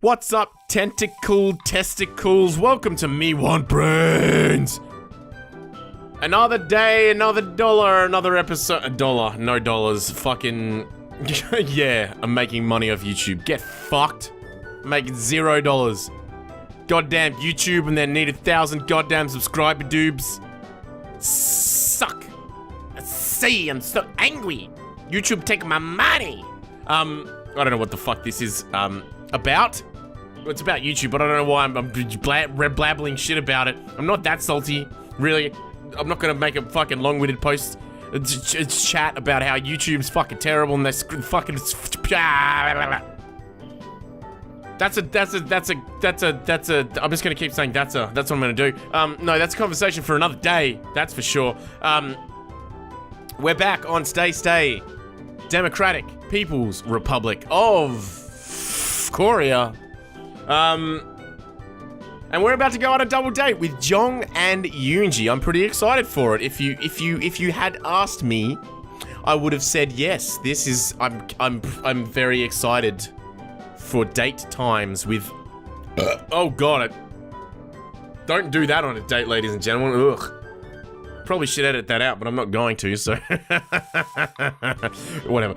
What's up, tentacle testicles? Welcome to Me Want Brains. Another day, another dollar, another episode. A dollar, no dollars. Fucking yeah, I'm making money off YouTube. Get fucked. I'm making $0. Goddamn YouTube and they need 1,000 goddamn subscriber doobs. Suck. See, I'm so angry. YouTube take my money. I don't know what the fuck this is about. It's about YouTube, but I don't know why I'm blabbling shit about it. I'm not that salty, really. I'm not gonna make a fucking long-winded post chat about how YouTube's fucking terrible and they're fucking. That's a. I'm just gonna keep saying that's what I'm gonna do. No, that's a conversation for another day. That's for sure. We're back on Stay Democratic People's Republic of Korea. And we're about to go on a double date with Jong and Yoonji. I'm pretty excited for it. If you had asked me, I would have said yes. This is I'm very excited for date times with. Oh god, don't do that on a date, ladies and gentlemen. Ugh. Probably should edit that out, but I'm not going to. So whatever.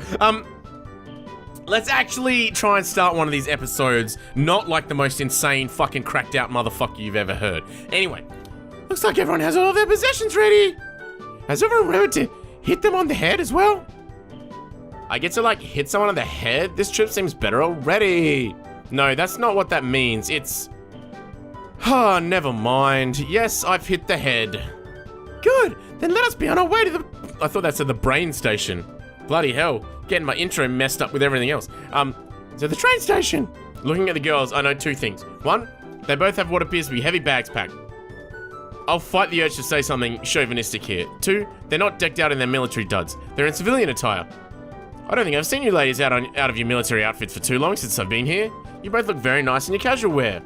Let's actually try and start one of these episodes not like the most insane fucking cracked out motherfucker you've ever heard. Anyway, looks like everyone has all their possessions ready. Has everyone remembered to hit them on the head as well? I get to like hit someone on the head? This trip seems better already. No, that's not what that means. It's... Oh, never mind. Yes, I've hit the head. Good, then let us be on our way to the... I thought that said the brain station. Bloody hell, getting my intro messed up with everything else. So the train station. Looking at the girls, I know two things. One, they both have what appears to be heavy bags packed. I'll fight the urge to say something chauvinistic here. Two, they're not decked out in their military duds. They're in civilian attire. I don't think I've seen you ladies out of your military outfits for too long since I've been here. You both look very nice in your casual wear.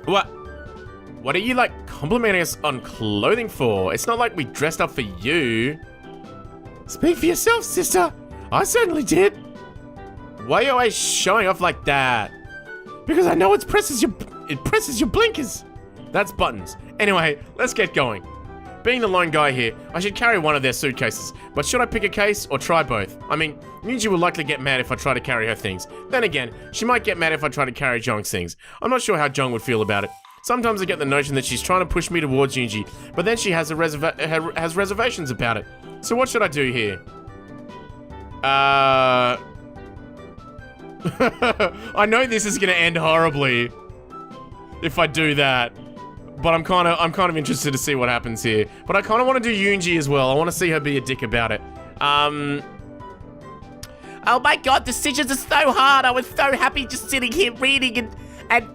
What are you, like, complimenting us on clothing for? It's not like we dressed up for you. Speak for yourself, sister. I certainly did. Why are you always showing off like that? Because I know it presses your blinkers. That's buttons. Anyway, let's get going. Being the lone guy here, I should carry one of their suitcases. But should I pick a case or try both? I mean, Yoonji will likely get mad if I try to carry her things. Then again, she might get mad if I try to carry Jong's things. I'm not sure how Jong would feel about it. Sometimes I get the notion that she's trying to push me towards Yoonji, but then she has has reservations about it. So what should I do here? I know this is gonna end horribly if I do that, but I'm kind of interested to see what happens here. But I kind of want to do Yoonji as well. I want to see her be a dick about it. Oh my god, the decisions are so hard. I was so happy just sitting here reading and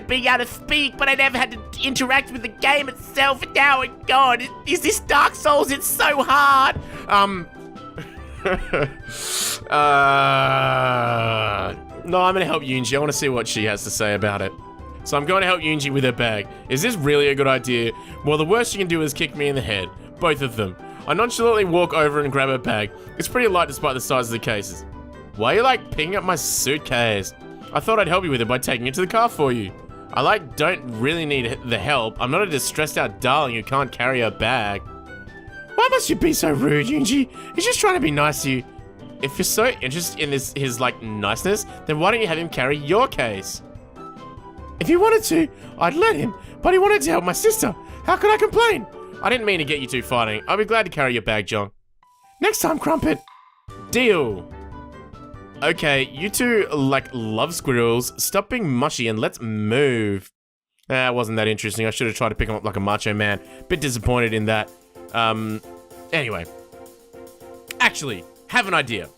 being able to speak, but I never had to interact with the game itself. And now, God, is this Dark Souls? It's so hard. No, I'm gonna help Yoonji. I want to see what she has to say about it. So I'm going to help Yoonji with her bag. Is this really a good idea? Well, the worst you can do is kick me in the head. Both of them. I nonchalantly walk over and grab her bag. It's pretty light despite the size of the cases. Why are you like picking up my suitcase? I thought I'd help you with it by taking it to the car for you. I don't really need the help. I'm not a distressed out darling who can't carry her bag. Why must you be so rude, Yoonji? He's just trying to be nice to you. If you're so interested in his like niceness, then why don't you have him carry your case? If he wanted to, I'd let him, but he wanted to help my sister. How could I complain? I didn't mean to get you two fighting. I'll be glad to carry your bag, Jong. Next time, Crumpet. Deal. Okay, you two, like, love squirrels. Stop being mushy and let's move. It wasn't that interesting. I should have tried to pick him up like a macho man. Bit disappointed in that. Anyway. Actually, have an idea.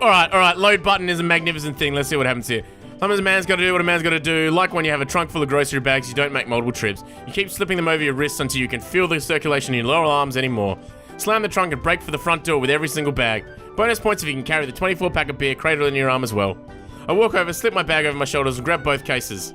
Alright, load button is a magnificent thing. Let's see what happens here. Sometimes a man's gotta do what a man's gotta do. Like when you have a trunk full of grocery bags, you don't make multiple trips. You keep slipping them over your wrists until you can feel the circulation in your lower arms anymore. Slam the trunk and break for the front door with every single bag. Bonus points if you can carry the 24-pack of beer cradled in your arm as well. I walk over, slip my bag over my shoulders, and grab both cases.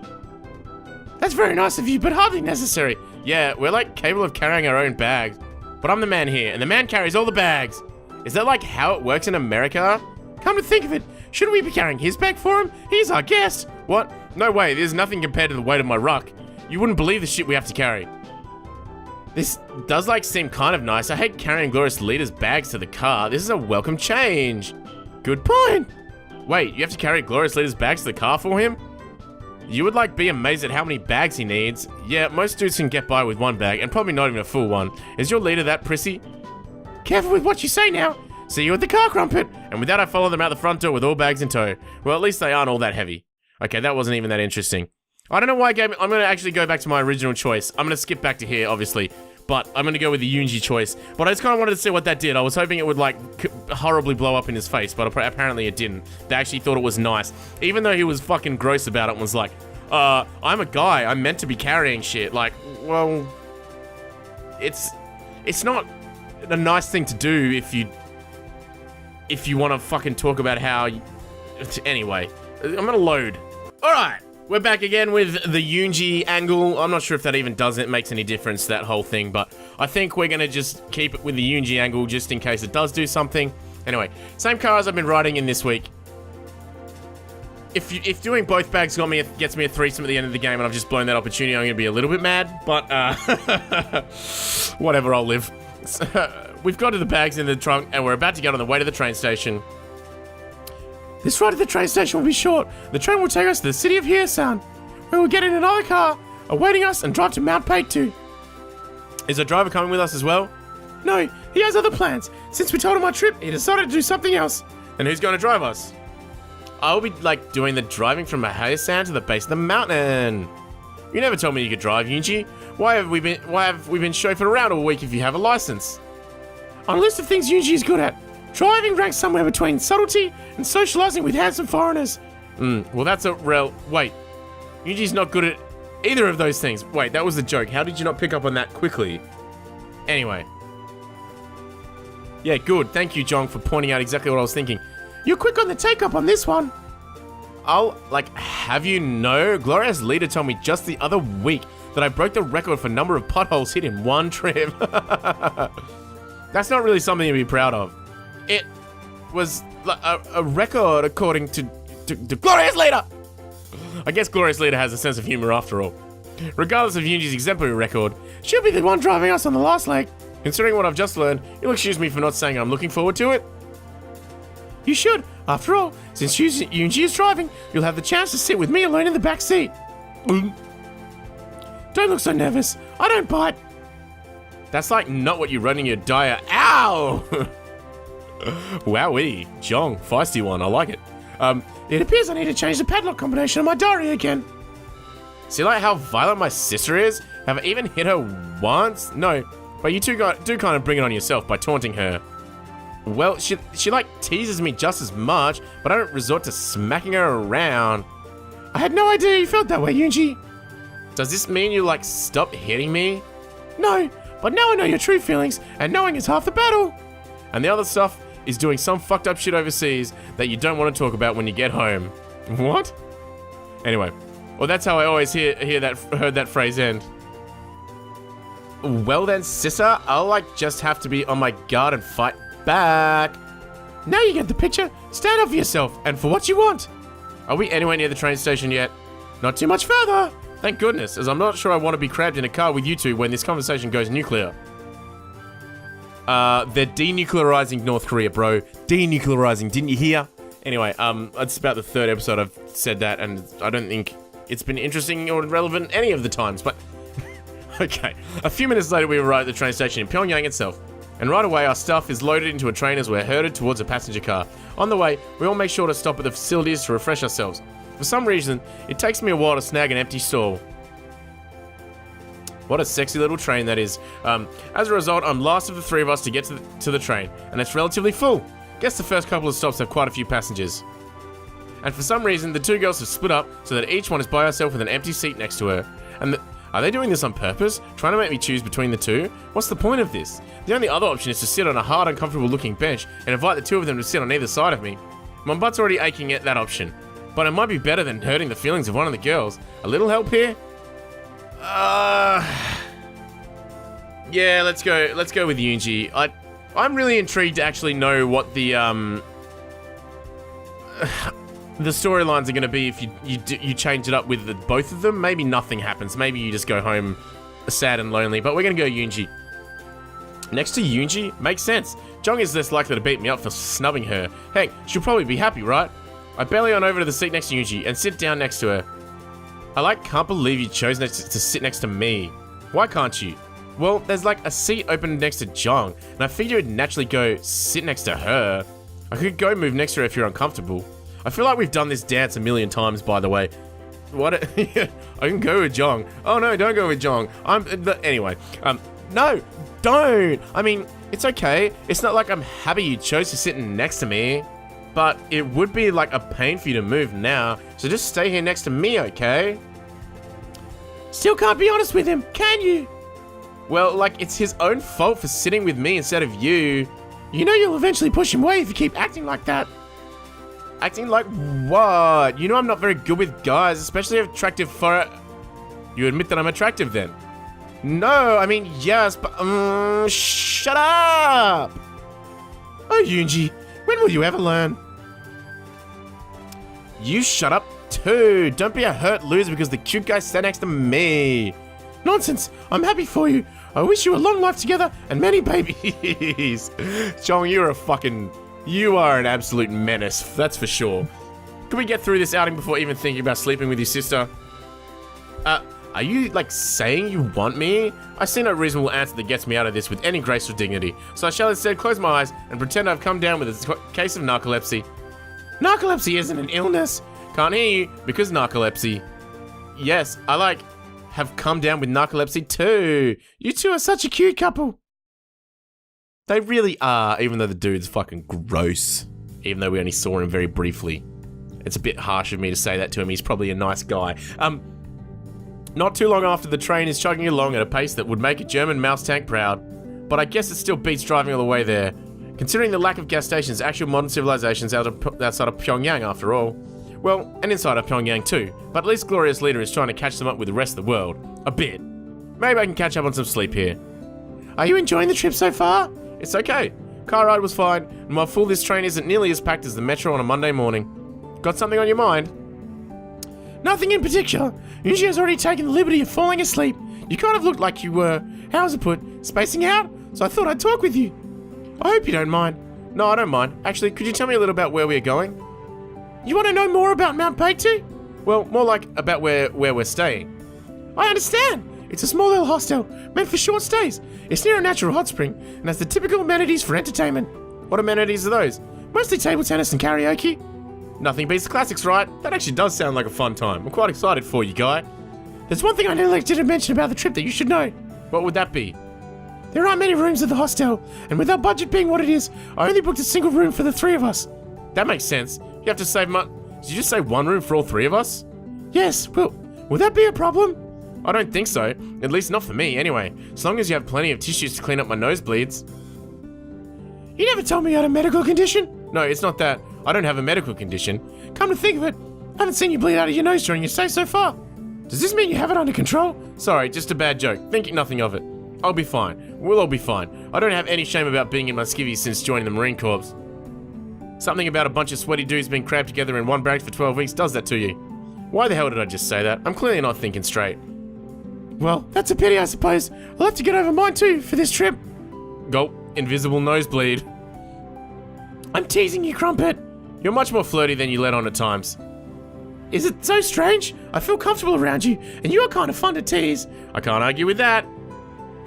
That's very nice of you, but hardly necessary. Yeah, we're like capable of carrying our own bags. But I'm the man here, and the man carries all the bags. Is that like how it works in America? Come to think of it, Shouldn't we be carrying his bag for him? He's our guest. What? No way, there's nothing compared to the weight of my ruck. You wouldn't believe the shit we have to carry. This does like seem kind of nice. I hate carrying Glorious Leader's bags to the car. This is a welcome change. Good point. Wait, you have to carry Glorious Leader's bags to the car for him? You would like be amazed at how many bags he needs. Yeah, most dudes can get by with one bag, and probably not even a full one. Is your leader that prissy? Careful with what you say now. See you at the car, Crumpet. And with that, I follow them out the front door with all bags in tow. Well, at least they aren't all that heavy. Okay, that wasn't even that interesting. I don't know why I gave it. I'm going to actually go back to my original choice. I'm going to skip back to here, obviously. But I'm going to go with the Yoonji choice. But I just kind of wanted to see what that did. I was hoping it would, like, horribly blow up in his face. But apparently it didn't. They actually thought it was nice. Even though he was fucking gross about it and was like, I'm a guy. I'm meant to be carrying shit. Like, well, it's not a nice thing to do if you want to fucking talk about how... Anyway, I'm going to load. All right. We're back again with the Yoonji angle. I'm not sure if that even makes any difference, that whole thing, but I think we're gonna just keep it with the Yoonji angle just in case it does do something. Anyway, same car as I've been riding in this week. If doing both bags gets me a threesome at the end of the game and I've just blown that opportunity, I'm gonna be a little bit mad, but whatever, I'll live. So, we've got to the bags in the trunk and we're about to get on the way to the train station. This ride to the train station will be short. The train will take us to the city of Hyesan, where we'll get in another car, awaiting us, and drive to Mount Paektu. Is the driver coming with us as well? No, he has other plans. Since we told him our trip, he decided to do something else. Then who's going to drive us? I'll be, like, doing the driving from Hyesan to the base of the mountain. You never told me you could drive, Yoonji. Why have we been chauffeured around all week if you have a license? On a list of things Yoonji is good at, driving ranks somewhere between subtlety and socializing with handsome foreigners. Well, that's a wait. Yuji's not good at either of those things. Wait, that was a joke. How did you not pick up on that quickly? Anyway. Yeah, good. Thank you, Jong, for pointing out exactly what I was thinking. You're quick on the take-up on this one. I'll, have you know, Gloria's leader told me just the other week that I broke the record for number of potholes hit in one trip. That's not really something to be proud of. It was a record according to Gloria's leader! I guess Gloria's leader has a sense of humor after all. Regardless of Yoonji's exemplary record, she'll be the one driving us on the last leg. Considering what I've just learned, you'll excuse me for not saying I'm looking forward to it. You should. After all, since Yoonji is driving, you'll have the chance to sit with me alone in the back seat. Don't look so nervous. I don't bite. That's like not what you wrote in your diary. Ow! Wowee, Jong, feisty one, I like it. It appears I need to change the padlock combination on my diary again. See like how violent my sister is? Have I even hit her once? No, but you two do kind of bring it on yourself by taunting her. Well, she like teases me just as much, but I don't resort to smacking her around. I had no idea you felt that way, Yoonji. Does this mean you like stop hitting me? No, but now I know your true feelings, and knowing is half the battle. And the other stuff is doing some fucked up shit overseas that you don't want to talk about when you get home. What? Anyway, well that's how I always heard that phrase end. Well then, sister, I'll just have to be on my guard and fight back. Now you get the picture. Stand up for yourself and for what you want. Are we anywhere near the train station yet? Not too much further. Thank goodness, as I'm not sure I want to be crabbed in a car with you two when this conversation goes nuclear. They're denuclearizing North Korea, bro. Denuclearizing, didn't you hear? Anyway, it's about the third episode I've said that, and I don't think it's been interesting or relevant any of the times, but... Okay. A few minutes later, we arrive at the train station in Pyongyang itself. And right away, our stuff is loaded into a train as we're herded towards a passenger car. On the way, we all make sure to stop at the facilities to refresh ourselves. For some reason, it takes me a while to snag an empty stall. What a sexy little train that is. As a result, I'm last of the three of us to get to the train, and it's relatively full. Guess the first couple of stops have quite a few passengers. And for some reason, the two girls have split up so that each one is by herself with an empty seat next to her. And are they doing this on purpose? Trying to make me choose between the two? What's the point of this? The only other option is to sit on a hard, uncomfortable looking bench and invite the two of them to sit on either side of me. My butt's already aching at that option. But it might be better than hurting the feelings of one of the girls. A little help here? Yeah, let's go with Yoonji. I'm really intrigued to actually know what the the storylines are going to be if you change it up with both of them. Maybe nothing happens. Maybe you just go home sad and lonely. But we're going to go Yoonji. Next to Yoonji? Makes sense. Jong is less likely to beat me up for snubbing her. Heck, she'll probably be happy, right? I belly on over to the seat next to Yoonji and sit down next to her. Can't believe you chose to sit next to me. Why can't you? Well, there's like a seat open next to Jong, and I figured you'd naturally go sit next to her. I could go move next to her if you're uncomfortable. I feel like we've done this dance a million times, by the way. What? I can go with Jong. Oh no, don't go with Jong. Anyway, no, don't. I mean, it's okay. It's not like I'm happy you chose to sit next to me, but it would be like a pain for you to move now. So just stay here next to me, okay? Still can't be honest with him, can you? Well, like, it's his own fault for sitting with me instead of you. You know you'll eventually push him away if you keep acting like that. Acting like what? You know I'm not very good with guys, especially attractive for... You admit that I'm attractive then? No, I mean, yes, but... shut up! Oh, Yoonji, when will you ever learn? You shut up too. Don't be a hurt loser because the cute guy sat next to me. Nonsense. I'm happy for you. I wish you a long life together and many babies. Jong, you are an absolute menace. That's for sure. Can we get through this outing before even thinking about sleeping with your sister? Are you, like, saying you want me? I see no reasonable answer that gets me out of this with any grace or dignity, so I shall instead close my eyes and pretend I've come down with a case of narcolepsy. Narcolepsy isn't an illness. Can't hear you because narcolepsy. Yes, have come down with narcolepsy too. You two are such a cute couple. They really are, even though the dude's fucking gross. Even though we only saw him very briefly. It's a bit harsh of me to say that to him. He's probably a nice guy. Not too long after, the train is chugging along at a pace that would make a German mouse tank proud. But I guess it still beats driving all the way there. Considering the lack of gas stations, actual modern civilizations outside of Pyongyang after all. Well, and inside of Pyongyang too, but at least Glorious Leader is trying to catch them up with the rest of the world. A bit. Maybe I can catch up on some sleep here. Are you enjoying the trip so far? It's okay. Car ride was fine, and while full this train isn't nearly as packed as the metro on a Monday morning. Got something on your mind? Nothing in particular. Yoonji has already taken the liberty of falling asleep. You kind of looked like you were, how's it put, spacing out? So I thought I'd talk with you. I hope you don't mind. No, I don't mind. Actually, could you tell me a little about where we're going? You want to know more about Mount Baektu? Well, more like about where we're staying. I understand. It's a small little hostel, meant for short stays. It's near a natural hot spring, and has the typical amenities for entertainment. What amenities are those? Mostly table tennis and karaoke. Nothing beats the classics, right? That actually does sound like a fun time. I'm quite excited for you, guy. There's one thing I neglected to mention about the trip that you should know. What would that be? There aren't many rooms at the hostel, and with our budget being what it is, I only booked a single room for the three of us. That makes sense. You have to save money. Did you just say one room for all three of us? Yes, well, will that be a problem? I don't think so. At least not for me, anyway. As long as you have plenty of tissues to clean up my nosebleeds. You never told me you had a medical condition? No, it's not that. I don't have a medical condition. Come to think of it, I haven't seen you bleed out of your nose during your stay so far. Does this mean you have it under control? Sorry, just a bad joke. Thinking nothing of it. I'll be fine. We'll all be fine. I don't have any shame about being in my skivvies since joining the Marine Corps. Something about a bunch of sweaty dudes being crammed together in one barracks for 12 weeks does that to you. Why the hell did I just say that? I'm clearly not thinking straight. Well, that's a pity, I suppose. I'll have to get over mine too for this trip. Gulp. Invisible nosebleed. I'm teasing you, Crumpet. You're much more flirty than you let on at times. Is it so strange? I feel comfortable around you, and you are kind of fun to tease. I can't argue with that.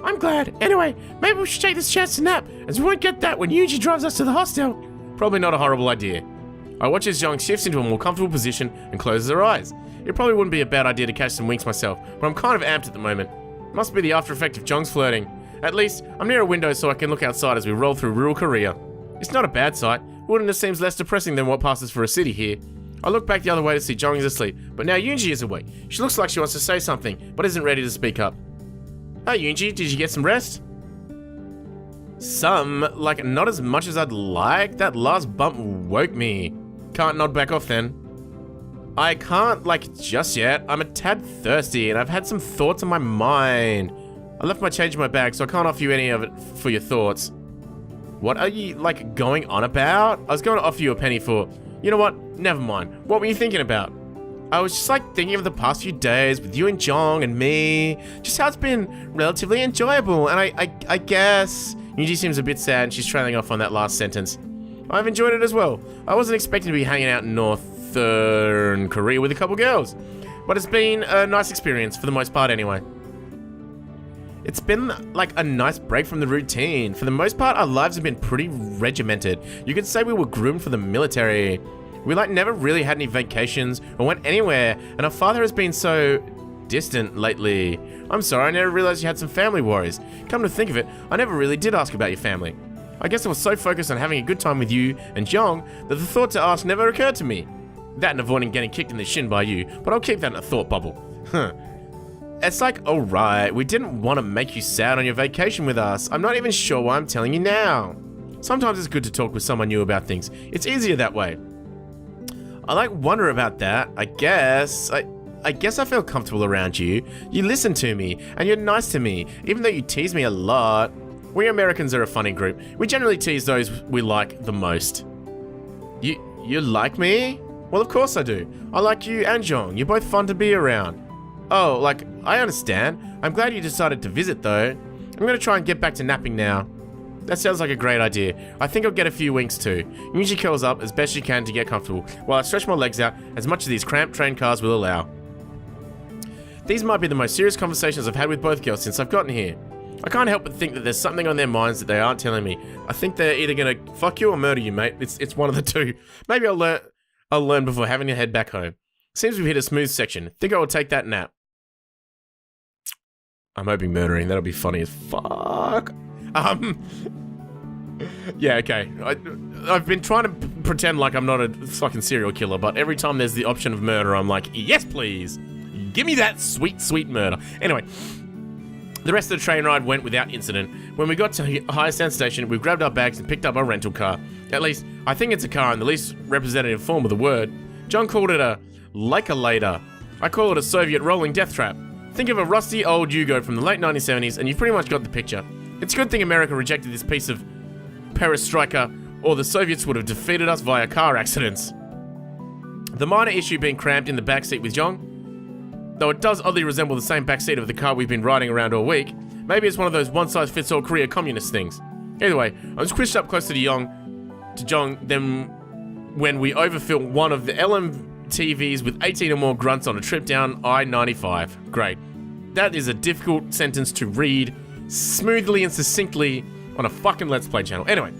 I'm glad. Anyway, maybe we should take this chance to nap, as we won't get that when Yuji drives us to the hostel. Probably not a horrible idea. I watch as Jong shifts into a more comfortable position and closes her eyes. It probably wouldn't be a bad idea to catch some winks myself, but I'm kind of amped at the moment. Must be the after effect of Jong's flirting. At least, I'm near a window so I can look outside as we roll through rural Korea. It's not a bad sight. Wilderness seems less depressing than what passes for a city here. I look back the other way to see Jong is asleep, but now Yoonji is awake. She looks like she wants to say something, but isn't ready to speak up. Hey Yoonji, did you get some rest? Some, like not as much as I'd like. That last bump woke me. Can't nod back off then. I can't, like, just yet. I'm a tad thirsty and I've had some thoughts on my mind. I left my change in my bag, so I can't offer you any of it for your thoughts. What are you, like, going on about? I was going to offer you a penny for... You know what? Never mind. What were you thinking about? I was just like thinking of the past few days with you and Jong and me. Just how it's been relatively enjoyable. And I guess Yoonji seems a bit sad and she's trailing off on that last sentence. I've enjoyed it as well. I wasn't expecting to be hanging out in Northern Korea with a couple girls. But it's been a nice experience for the most part anyway. It's been like a nice break from the routine. For the most part, our lives have been pretty regimented. You could say we were groomed for the military. We like never really had any vacations or went anywhere, and our father has been so distant lately. I'm sorry, I never realized you had some family worries. Come to think of it, I never really did ask about your family. I guess I was so focused on having a good time with you and Jong that the thought to ask never occurred to me. That and avoiding getting kicked in the shin by you, but I'll keep that in a thought bubble. It's like, alright, we didn't want to make you sad on your vacation with us. I'm not even sure why I'm telling you now. Sometimes it's good to talk with someone new about things. It's easier that way. I like wonder about that, I guess. I guess I feel comfortable around you. You listen to me, and you're nice to me, even though you tease me a lot. We Americans are a funny group. We generally tease those we like the most. You like me? Well, of course I do. I like you and Jong. You're both fun to be around. Oh, like, I understand. I'm glad you decided to visit, though. I'm gonna try and get back to napping now. That sounds like a great idea. I think I'll get a few winks too. Yuji curls up as best she can to get comfortable, while I stretch my legs out as much as these cramped train cars will allow. These might be the most serious conversations I've had with both girls since I've gotten here. I can't help but think that there's something on their minds that they aren't telling me. I think they're either gonna fuck you or murder you, mate. It's one of the two. Maybe I'll learn before having to head back home. Seems we've hit a smooth section. Think I will take that nap. I'm hoping murdering. That'll be funny as fuck. Yeah, okay. I've been trying to pretend like I'm not a fucking serial killer, but every time there's the option of murder, I'm like, yes, please. Give me that sweet, sweet murder. Anyway, the rest of the train ride went without incident. When we got to Hyasan Station, we grabbed our bags and picked up our rental car. At least, I think it's a car in the least representative form of the word. John called it a Leica-later. I call it a Soviet rolling death trap. Think of a rusty old Yugo from the late 1970s and you've pretty much got the picture. It's a good thing America rejected this piece of perestroika, or the Soviets would have defeated us via car accidents. The minor issue being cramped in the backseat with Jong, though it does oddly resemble the same backseat of the car we've been riding around all week. Maybe it's one of those one-size-fits-all Korea communist things. Either way, I was squished up close to Jong, then when we overfill one of the LMTVs with 18 or more grunts on a trip down I-95. Great. That is a difficult sentence to read smoothly and succinctly on a fucking Let's Play channel. Anyway.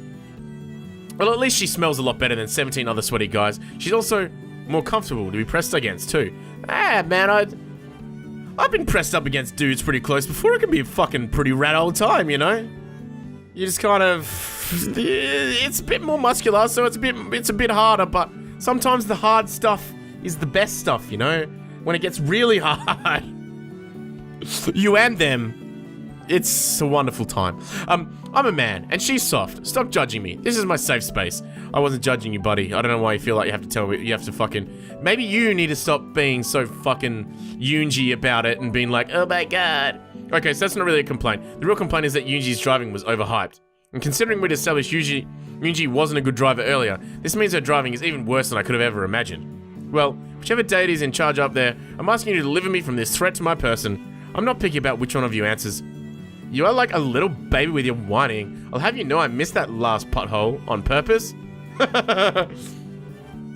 Well, at least she smells a lot better than 17 other sweaty guys. She's also more comfortable to be pressed against, too. Ah, man, I've been pressed up against dudes pretty close before. It can be a fucking pretty rad old time, you know? You just kind of... It's a bit more muscular, so it's a bit harder, but sometimes the hard stuff is the best stuff, you know? When it gets really hard. You and them. It's a wonderful time. I'm a man, and she's soft. Stop judging me. This is my safe space. I wasn't judging you, buddy. I don't know why you feel like you have to tell me. You have to fucking... Maybe you need to stop being so fucking Yoonji about it and being like, oh my god. Okay, so that's not really a complaint. The real complaint is that Yoonji's driving was overhyped. And considering we'd established Yoonji wasn't a good driver earlier, this means her driving is even worse than I could have ever imagined. Well, whichever deity's in charge up there, I'm asking you to deliver me from this threat to my person. I'm not picky about which one of you answers. You are like a little baby with your whining. I'll have you know I missed that last pothole on purpose.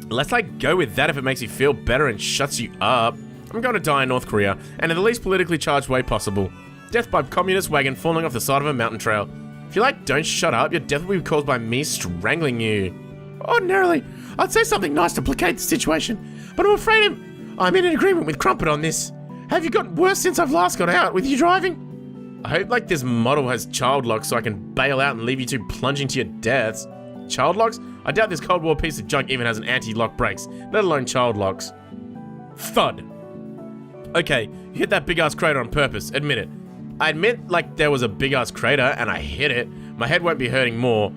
Let's like go with that if it makes you feel better and shuts you up. I'm going to die in North Korea, and in the least politically charged way possible. Death by communist wagon falling off the side of a mountain trail. If you like don't shut up, your death will be caused by me strangling you. Ordinarily, I'd say something nice to placate the situation, but I'm afraid I'm in agreement with Crumpet on this. Have you gotten worse since I've last got out with you driving? I hope like this model has child locks so I can bail out and leave you two plunging to your deaths. Child locks? I doubt this Cold War piece of junk even has an anti-lock brakes, let alone child locks. Thud. Okay, you hit that big-ass crater on purpose, admit it. I admit like there was a big-ass crater and I hit it. My head won't be hurting more.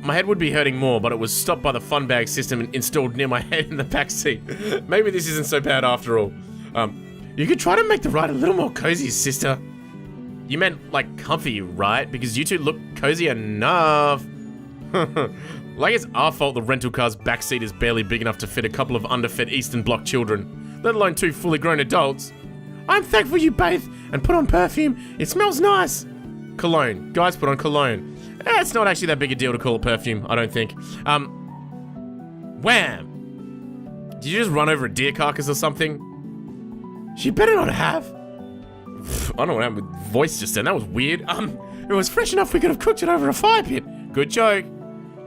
My head would be hurting more, but it was stopped by the fun bag system and installed near my head in the back seat. Maybe this isn't so bad after all. You could try to make the ride a little more cozy, sister. You meant, like, comfy, right? Because you two look cozy enough. Like it's our fault the rental car's backseat is barely big enough to fit a couple of underfed Eastern Bloc children, let alone 2 fully grown adults. I'm thankful you bathe and put on perfume. It smells nice. Cologne. Guys, put on cologne. It's not actually that big a deal to call it perfume, I don't think. Wham! Did you just run over a deer carcass or something? She better not have. I don't know what happened with voice just then. That was weird. It was fresh enough we could have cooked it over a fire pit. Good joke.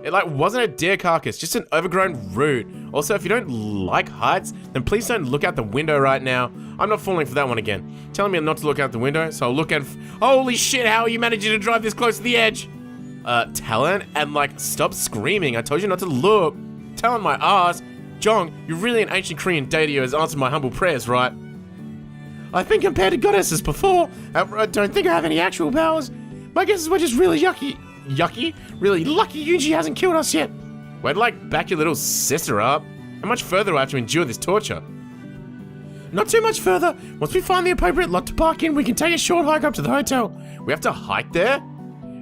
It wasn't a deer carcass, just an overgrown root. Also, if you don't like heights, then please don't look out the window right now. I'm not falling for that one again. Telling me not to look out the window, so I'll look at. Holy shit! How are you managing to drive this close to the edge? Talon, and stop screaming. I told you not to look. Talon, my ass. Jong, you're really an ancient Korean deity who has answered my humble prayers, right? I've been compared to goddesses before. I don't think I have any actual powers. My guess is we're just really yucky. Yucky? Really lucky Yuji hasn't killed us yet. Way to back your little sister up. How much further do I have to endure this torture? Not too much further. Once we find the appropriate lot to park in, we can take a short hike up to the hotel. We have to hike there?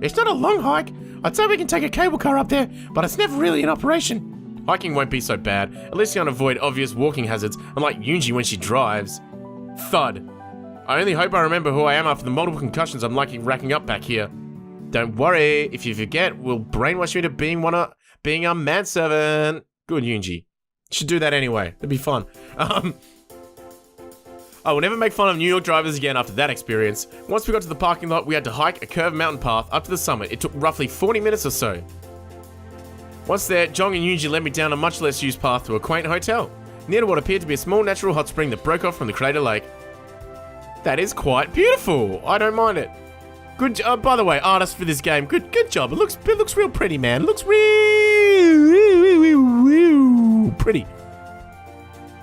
It's not a long hike. I'd say we can take a cable car up there, but it's never really in operation. Hiking won't be so bad. At least you can avoid obvious walking hazards, unlike Yuji when she drives. Thud. I only hope I remember who I am after the multiple concussions I'm likely racking up back here. Don't worry, if you forget, we'll brainwash you into being a manservant. Good, Yunji. Should do that anyway. It'd be fun. I will never make fun of New York drivers again after that experience. Once we got to the parking lot, we had to hike a curved mountain path up to the summit. It took roughly 40 minutes or so. Once there, Jong and Yunji led me down a much less used path to a quaint hotel, near to what appeared to be a small natural hot spring that broke off from the crater lake. That is quite beautiful. I don't mind it. Good. By the way, artist for this game. Good job. It looks real pretty, man. It looks real pretty.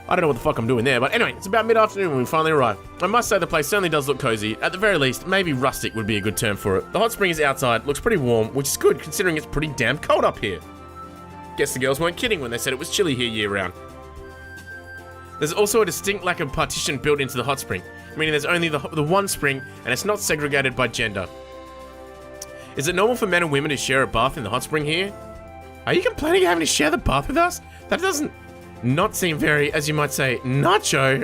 I don't know what the fuck I'm doing there, but anyway, it's about mid-afternoon when we finally arrive. I must say the place certainly does look cozy. At the very least, maybe rustic would be a good term for it. The hot spring is outside, looks pretty warm, which is good considering it's pretty damn cold up here. Guess the girls weren't kidding when they said it was chilly here year-round. There's also a distinct lack of partition built into the hot spring, meaning there's only the one spring, and it's not segregated by gender. Is it normal for men and women to share a bath in the hot spring here? Are you complaining of having to share the bath with us? That doesn't not seem very, as you might say, nacho.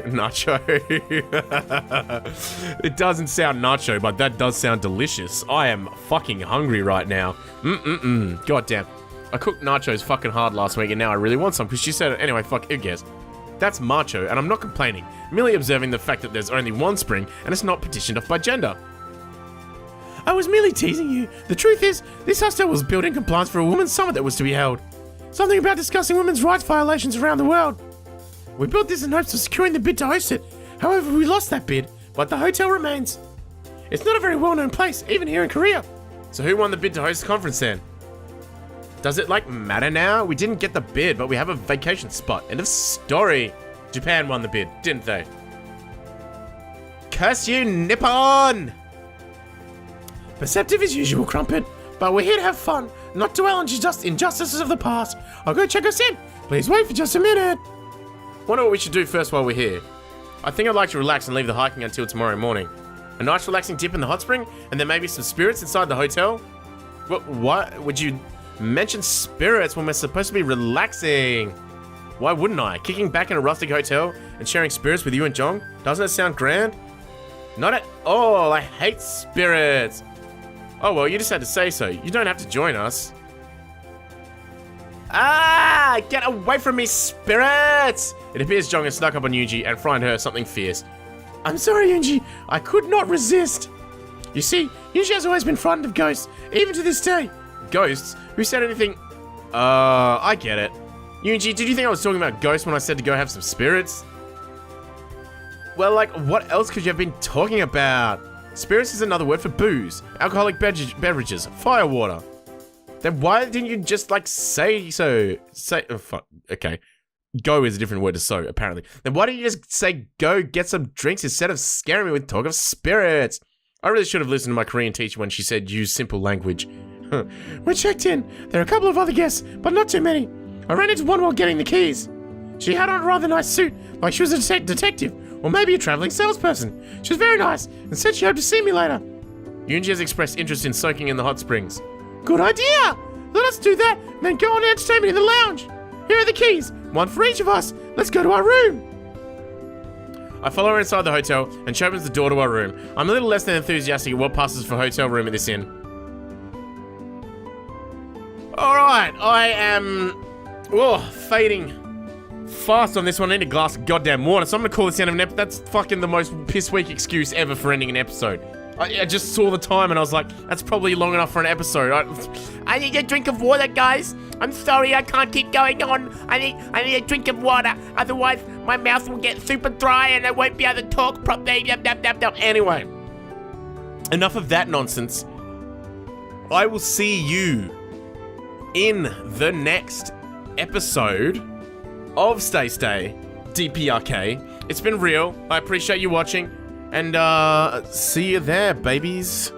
It doesn't sound nacho, but that does sound delicious. I am fucking hungry right now. God damn. I cooked nachos fucking hard last week and now I really want some because she said it. Anyway, fuck, who cares? That's macho, and I'm not complaining, merely observing the fact that there's only one spring and it's not partitioned off by gender. I was merely teasing you. The truth is, this hostel was built in compliance for a women's summit that was to be held. Something about discussing women's rights violations around the world. We built this in hopes of securing the bid to host it. However, we lost that bid, but the hotel remains. It's not a very well-known place, even here in Korea. So who won the bid to host the conference then? Does it, matter now? We didn't get the bid, but we have a vacation spot. End of story. Japan won the bid, didn't they? Curse you, Nippon! Perceptive as usual, Crumpet. But we're here to have fun, not dwell on injustices of the past. I'll go check us in. Please wait for just a minute. Wonder what we should do first while we're here. I think I'd like to relax and leave the hiking until tomorrow morning. A nice relaxing dip in the hot spring, and then maybe some spirits inside the hotel? What? Would you mention spirits when we're supposed to be relaxing? Why wouldn't I? Kicking back in a rustic hotel and sharing spirits with you and Jong? Doesn't it sound grand? Not at all. I hate spirits. Oh, well, you just had to say so. You don't have to join us. Ah! Get away from me, spirits! It appears Jong has snuck up on Yuji and frightened her something fierce. I'm sorry, Yuji. I could not resist. You see, Yuji has always been frightened of ghosts, even to this day. Ghosts? Who said anything? I get it. Yuji, did you think I was talking about ghosts when I said to go have some spirits? Well, what else could you have been talking about? Spirits is another word for booze, alcoholic beverages, firewater. Then why didn't you just, say so? Oh, fuck. Okay. Go is a different word to so, apparently. Then why don't you just say go get some drinks instead of scaring me with talk of spirits? I really should have listened to my Korean teacher when she said use simple language. We're checked in. There are a couple of other guests, but not too many. I ran into one while getting the keys. She had on a rather nice suit, like she was a detective, or maybe a traveling salesperson. She was very nice, and said she hoped to see me later. Yunji has expressed interest in soaking in the hot springs. Good idea! Let us do that, and then go on entertainment in the lounge. Here are the keys, one for each of us. Let's go to our room. I follow her inside the hotel, and she opens the door to our room. I'm a little less than enthusiastic at what passes for hotel room at this inn. Alright, I am... fading fast on this one. I need a glass of goddamn water, so I'm gonna call this the end of an episode. That's fucking the most piss-weak excuse ever for ending an episode. I just saw the time and I was like, that's probably long enough for an episode. I need a drink of water, guys. I'm sorry, I can't keep going on. I need a drink of water. Otherwise, my mouth will get super dry and I won't be able to talk properly. Anyway, enough of that nonsense. I will see you in the next episode of Stay DPRK. It's been real. I appreciate you watching. And see you there, babies.